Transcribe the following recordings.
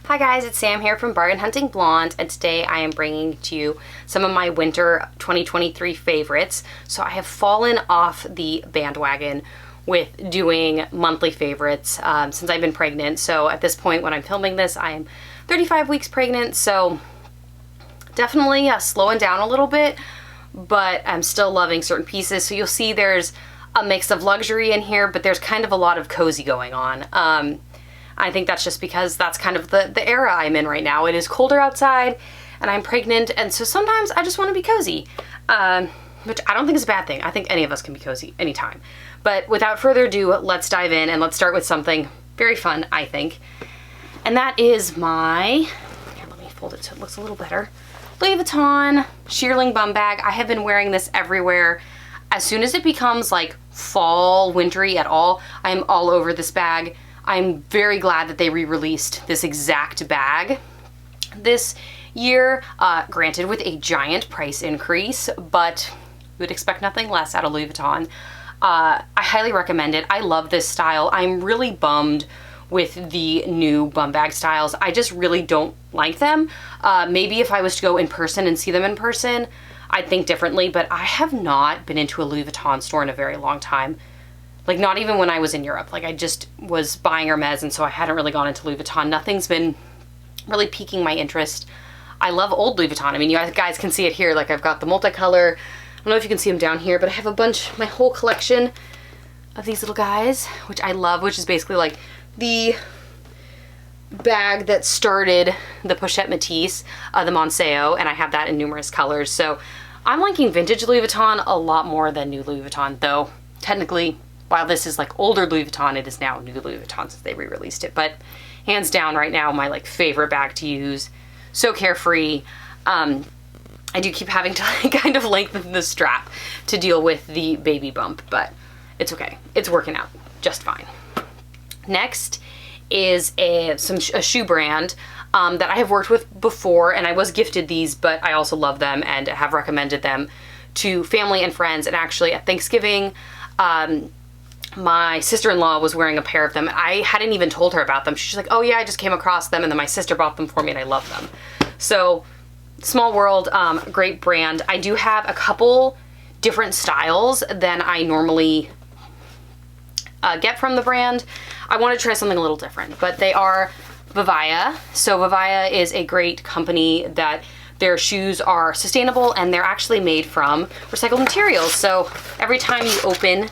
Hi guys, it's Sam here from Bargain.hunting.blonde, and today I am bringing to you some of my winter 2023 favorites. So I have fallen off the bandwagon with doing monthly favorites since I've been pregnant. So at this point when I'm filming this, I am 35 weeks pregnant, so definitely slowing down a little bit, but I'm still loving certain pieces. So you'll see there's a mix of luxury in here, but there's kind of a lot of cozy going on. I think that's just because that's kind of the era I'm in right now. It is colder outside and I'm pregnant, and so sometimes I just want to be cozy, which I don't think is a bad thing. I think any of us can be cozy anytime. But without further ado, let's dive in and let's start with something very fun, I think. And that is my, here, let me fold it so it looks a little better, Louis Vuitton shearling bum bag. I have been wearing this everywhere. As soon as it becomes like fall, wintry at all, I'm all over this bag. I'm very glad that they re-released this exact bag this year, granted with a giant price increase, but you would expect nothing less out of Louis Vuitton. I highly recommend it. I love this style. I'm really bummed with the new bum bag styles. I just really don't like them. Maybe if I was to go in person and see them in person, I'd think differently, but I have not been into a Louis Vuitton store in a very long time. Like, not even when I was in Europe. Like, I just was buying Hermes, and so I hadn't really gone into Louis Vuitton. Nothing's been really piquing my interest. I love old Louis Vuitton. I mean, you guys can see it here. Like, I've got the multicolor. I don't know if you can see them down here, but I have a bunch, my whole collection of these little guys, which I love, which is basically like the bag that started the Pochette Métis, the Monseo, and I have that in numerous colors. So I'm liking vintage Louis Vuitton a lot more than new Louis Vuitton, though technically, while this is like older Louis Vuitton, it is now new Louis Vuitton since they re-released it. But hands down right now, my like favorite bag to use. So carefree. I do keep having to like kind of lengthen the strap to deal with the baby bump, but it's okay. It's working out just fine. Next is a shoe brand that I have worked with before, and I was gifted these, but I also love them and have recommended them to family and friends. And actually at Thanksgiving, my sister-in-law was wearing a pair of them. I hadn't even told her about them. She's like, oh yeah, I just came across them, and then my sister bought them for me and I love them. So small world, great brand. I do have a couple different styles than I normally get from the brand. I want to try something a little different, but they are Vivaia. So Vivaia is a great company that their shoes are sustainable and they're actually made from recycled materials. So every time you open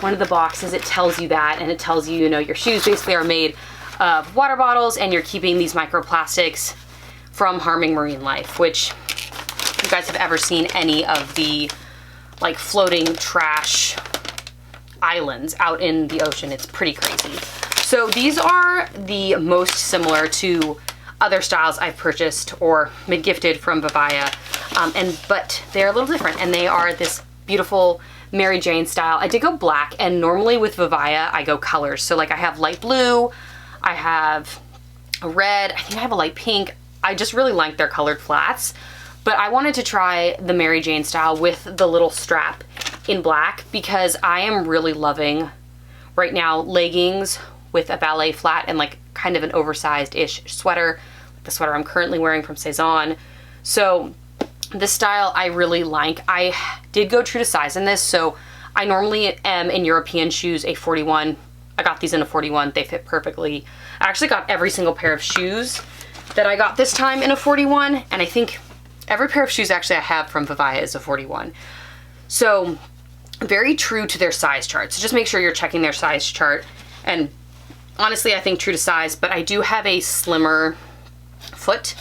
one of the boxes, it tells you that, and it tells you, you know, your shoes basically are made of water bottles and you're keeping these microplastics from harming marine life, which if you guys have ever seen any of the like floating trash islands out in the ocean, it's pretty crazy. So these are the most similar to other styles I've purchased or been gifted from Vivaia, but they're a little different, and they are this beautiful Mary Jane style. I did go black, and normally with Vivaia I go colors. So like I have light blue, I have a red, I think I have a light pink. I just really like their colored flats, but I wanted to try the Mary Jane style with the little strap in black because I am really loving right now leggings with a ballet flat and like kind of an oversized-ish sweater, like the sweater I'm currently wearing from Cezanne. So this style I really like. I did go true to size in this, so I normally am in European shoes a 41. I got these in a 41. They fit perfectly. I actually got every single pair of shoes that I got this time in a 41, and I think every pair of shoes actually I have from Vivaia is a 41. So very true to their size chart. So just make sure you're checking their size chart. And honestly, I think true to size, but I do have a slimmer foot.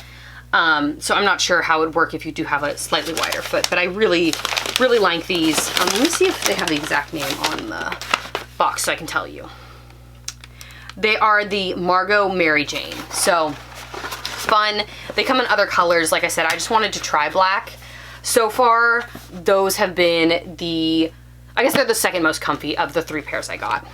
So I'm not sure how it would work if you do have a slightly wider foot, but I really, really like these. Let me see if they have the exact name on the box so I can tell you. They are the Margot Mary Jane. So fun. They come in other colors. Like I said, I just wanted to try black. So far, those have been I guess they're the second most comfy of the 3 pairs I got.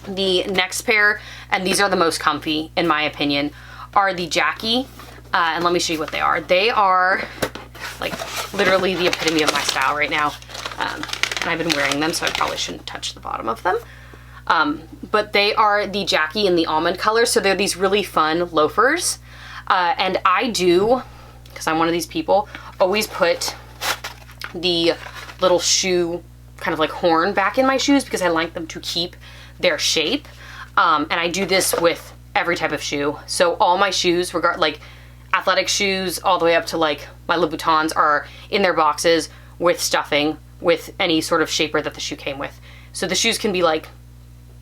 The next pair, and these are the most comfy in my opinion, are the Jackie. And let me show you what they are. They are like literally the epitome of my style right now. And I've been wearing them, so I probably shouldn't touch the bottom of them. But they are the Jackie in the almond color. So they're these really fun loafers. And I do, because I'm one of these people, always put the little shoe kind of like horn back in my shoes because I like them to keep their shape. And I do this with every type of shoe. So all my shoes, like athletic shoes all the way up to like my Louboutins, are in their boxes with stuffing with any sort of shaper that the shoe came with. So the shoes can be like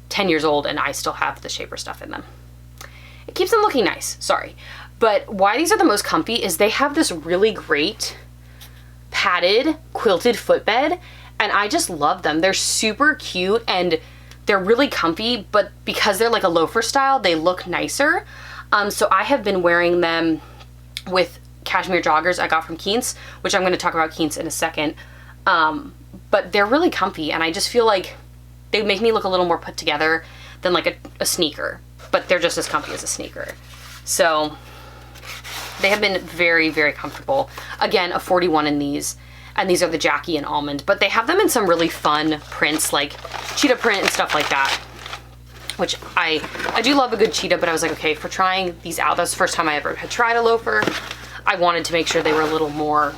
10 years old and I still have the shaper stuff in them. It keeps them looking nice, sorry. But why these are the most comfy is they have this really great padded quilted footbed, and I just love them. They're super cute and they're really comfy, but because they're like a loafer style, they look nicer. So I have been wearing them with cashmere joggers I got from Keens, which I'm going to talk about Keens in a second. But they're really comfy and I just feel like they make me look a little more put together than like a sneaker, but they're just as comfy as a sneaker. So they have been very, very comfortable. Again, a 41 in these, and these are the Jackie and almond, but they have them in some really fun prints like cheetah print and stuff like that, which I do love a good cheetah, but I was like, okay, for trying these out, that's the first time I ever had tried a loafer. I wanted to make sure they were a little more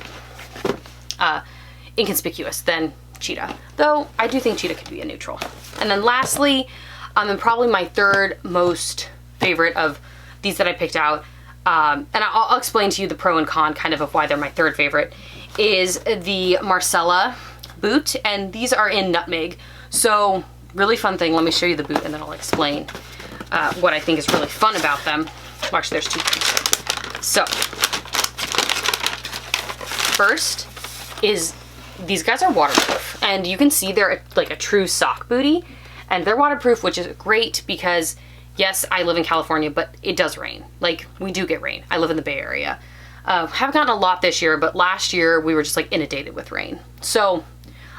inconspicuous than cheetah, though I do think cheetah could be a neutral. And then lastly, and probably my third most favorite of these that I picked out, and I'll explain to you the pro and con kind of why they're my third favorite, is the Marcella boot, and these are in nutmeg. So really fun thing, let me show you the boot and then I'll explain what I think is really fun about them. Well, actually there's two things. So first is these guys are waterproof, and you can see they're like a true sock booty, and they're waterproof, which is great because yes, I live in California, but it does rain. Like, we do get rain. I live in the Bay Area. Haven't gotten a lot this year, but last year we were just like inundated with rain. So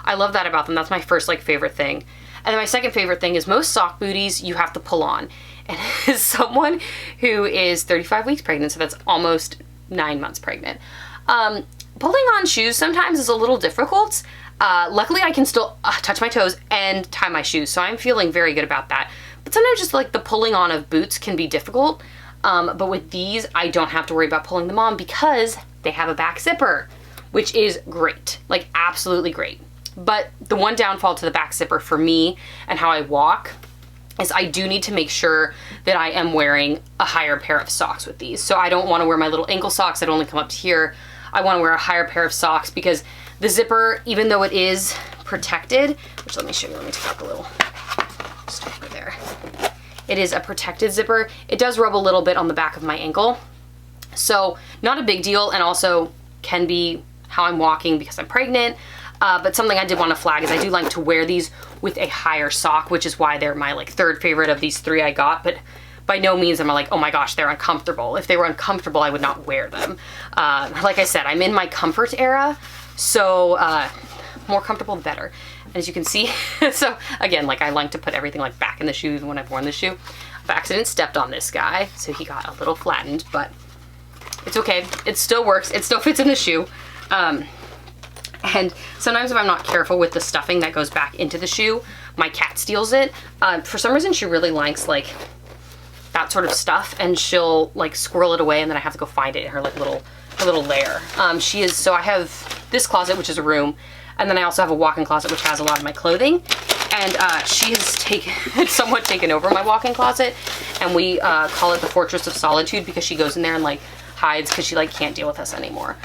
I love that about them. That's my first like favorite thing. And then my second favorite thing is most sock booties you have to pull on. And as someone who is 35 weeks pregnant, so that's almost 9 months pregnant, pulling on shoes sometimes is a little difficult. Luckily I can still touch my toes and tie my shoes, so I'm feeling very good about that. But sometimes just like the pulling on of boots can be difficult. But with these, I don't have to worry about pulling them on because they have a back zipper, which is great, like absolutely great. But the one downfall to the back zipper for me and how I walk is I do need to make sure that I am wearing a higher pair of socks with these. So I don't want to wear my little ankle socks that only come up to here. I want to wear a higher pair of socks because the zipper, even though it is protected, which let me show you, let me take out the little stuff over there. It is a protected zipper. It does rub a little bit on the back of my ankle. So not a big deal, and also can be how I'm walking because I'm pregnant. But something I did want to flag is I do like to wear these with a higher sock, which is why they're my like third favorite of these three I got. But by no means am I like, oh my gosh, they're uncomfortable. If they were uncomfortable, I would not wear them. Like I said, I'm in my comfort era, so more comfortable the better. And as you can see, so again, like I like to put everything like back in the shoes when I've worn the shoe. I've accidentally stepped on this guy, so he got a little flattened, but it's okay. It still works. It still fits in the shoe. And sometimes if I'm not careful with the stuffing that goes back into the shoe, my cat steals it. For some reason, she really likes like that sort of stuff, and she'll like squirrel it away, and then I have to go find it in her like little lair. So I have this closet, which is a room, and then I also have a walk-in closet, which has a lot of my clothing. And she has somewhat taken over my walk-in closet, and we call it the Fortress of Solitude because she goes in there and like hides because she like can't deal with us anymore.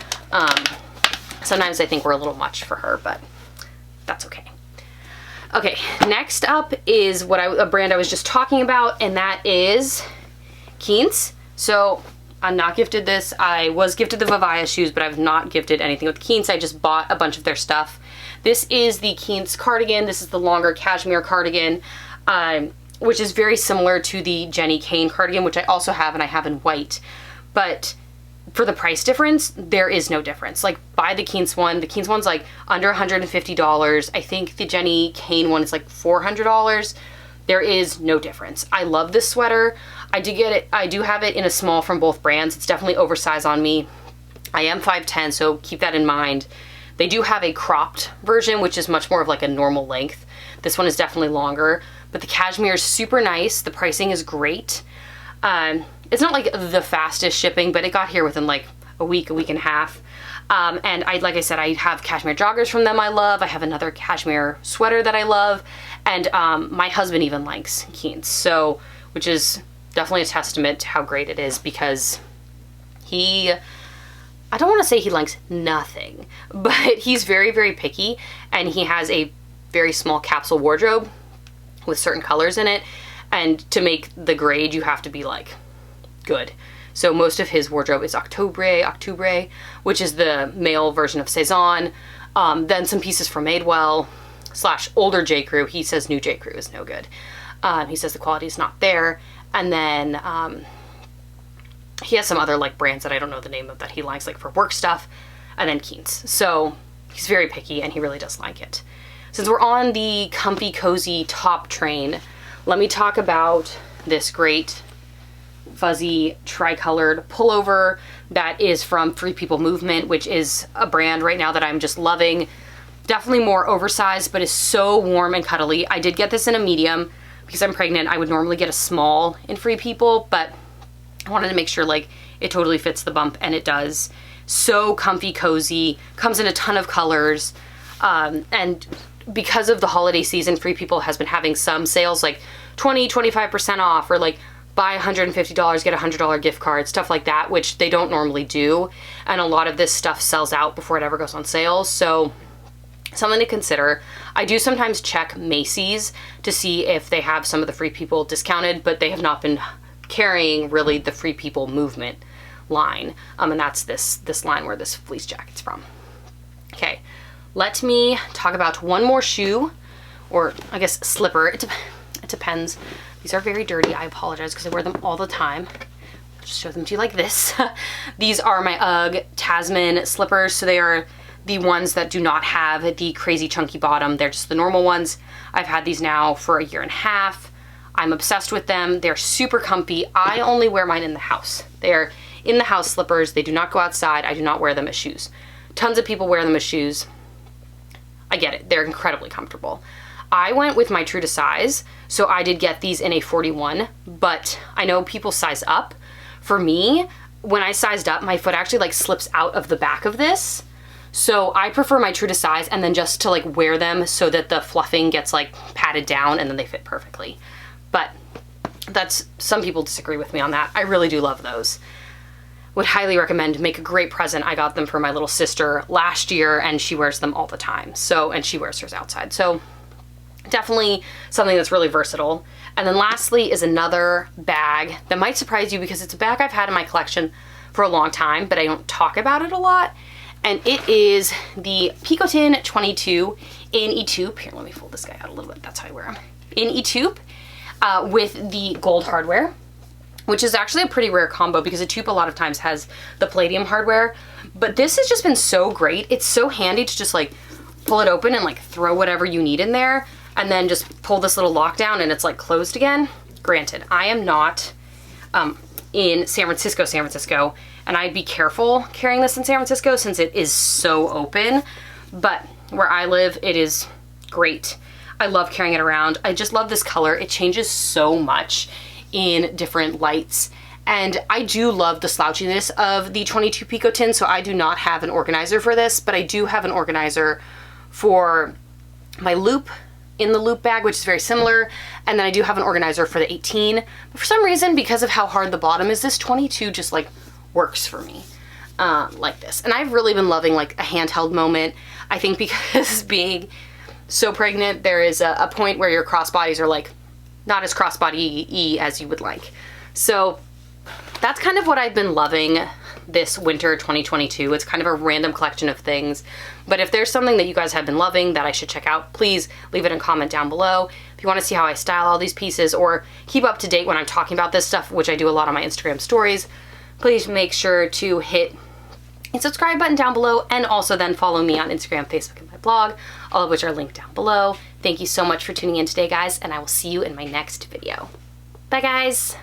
Sometimes I think we're a little much for her, but that's okay. Okay, next up is a brand I was just talking about, and that is Keens. So I'm not gifted this. I was gifted the Vivaia shoes, but I've not gifted anything with Keens. I just bought a bunch of their stuff. This is the Keens cardigan. This is the longer cashmere cardigan, which is very similar to the Jenny Kane cardigan, which I also have, and I have in white. But for the price difference, there is no difference. Like, buy the Keens one. The Keens one's like under $150. I think the Jenny Kane one is like $400. There is no difference. I love this sweater. I do have it in a small from both brands. It's definitely oversized on me. I am 5'10", so keep that in mind. They do have a cropped version, which is much more of like a normal length. This one is definitely longer, but the cashmere is super nice. The pricing is great. It's not like the fastest shipping, but it got here within like a week and a half. And like I said, I have cashmere joggers from them I love. I have another cashmere sweater that I love. And my husband even likes Keen's, so, which is definitely a testament to how great it is, because I don't want to say he likes nothing, but he's very, very picky, and he has a very small capsule wardrobe with certain colors in it, and to make the grade you have to be like good. So most of his wardrobe is Octubre, which is the male version of Saison, then some pieces from Madewell / older J. Crew. He says new J. Crew is no good. He says the quality is not there, and then he has some other like brands that I don't know the name of that he likes, like for work stuff, and then Keen's. So he's very picky, and he really does like it. Since we're on the comfy, cozy top train, let me talk about this great fuzzy tricolored pullover that is from Free People Movement, which is a brand right now that I'm just loving. Definitely more oversized, but is so warm and cuddly. I did get this in a medium because I'm pregnant. I would normally get a small in Free People, but I wanted to make sure like it totally fits the bump, and it does. So comfy, cozy, comes in a ton of colors, and because of the holiday season, Free People has been having some sales like 20–25% off, or like buy $150, get a $100 gift card, stuff like that, which they don't normally do. And a lot of this stuff sells out before it ever goes on sale. So something to consider. I do sometimes check Macy's to see if they have some of the Free People discounted, but they have not been carrying really the Free People Movement line. And that's this line where this fleece jacket's from. Okay, let me talk about one more shoe, or I guess slipper. It depends. These are very dirty. I apologize because I wear them all the time. I'll just show them to you like this. These are my UGG Tasman slippers. So they are the ones that do not have the crazy chunky bottom. They're just the normal ones. I've had these now for a year and a half. I'm obsessed with them. They're super comfy. I only wear mine in the house. They're in the house slippers. They do not go outside. I do not wear them as shoes. Tons of people wear them as shoes. I get it. They're incredibly comfortable. I went with my true to size, so I did get these in a 41, but I know people size up. For me, when I sized up, my foot actually like slips out of the back of this. So I prefer my true to size, and then just to like wear them so that the fluffing gets like patted down and then they fit perfectly. But some people disagree with me on that. I really do love those. Would highly recommend. Make a great present. I got them for my little sister last year, and she wears them all the time. So, and she wears hers outside. So definitely something that's really versatile. And then lastly is another bag that might surprise you, because it's a bag I've had in my collection for a long time, but I don't talk about it a lot. And it is the Picotin 22 in E-Tube. Here, let me fold this guy out a little bit. That's how I wear them. In E-Tube with the gold hardware, which is actually a pretty rare combo because a tube a lot of times has the palladium hardware. But this has just been so great. It's so handy to just like pull it open and like throw whatever you need in there, and then just pull this little lock down and it's like closed again. Granted, I am not in San Francisco, and I'd be careful carrying this in San Francisco since it is so open, but where I live, it is great. I love carrying it around. I just love this color. It changes so much in different lights, and I do love the slouchiness of the 22 Picotin, so I do not have an organizer for this, but I do have an organizer for my loop in the loop bag, which is very similar, and then I do have an organizer for the 18, but for some reason, because of how hard the bottom is, this 22 just like works for me like this. And I've really been loving like a handheld moment. I think because being so pregnant, there is a point where your crossbodies are like not as crossbody-y as you would like. So that's kind of what I've been loving this winter 2022. It's kind of a random collection of things, but if there's something that you guys have been loving that I should check out, please leave it in a comment down below. If you want to see how I style all these pieces or keep up to date when I'm talking about this stuff, which I do a lot on my Instagram stories, please make sure to hit the subscribe button down below, and also then follow me on Instagram, Facebook, and my blog, all of which are linked down below. Thank you so much for tuning in today, guys, and I will see you in my next video. Bye, guys.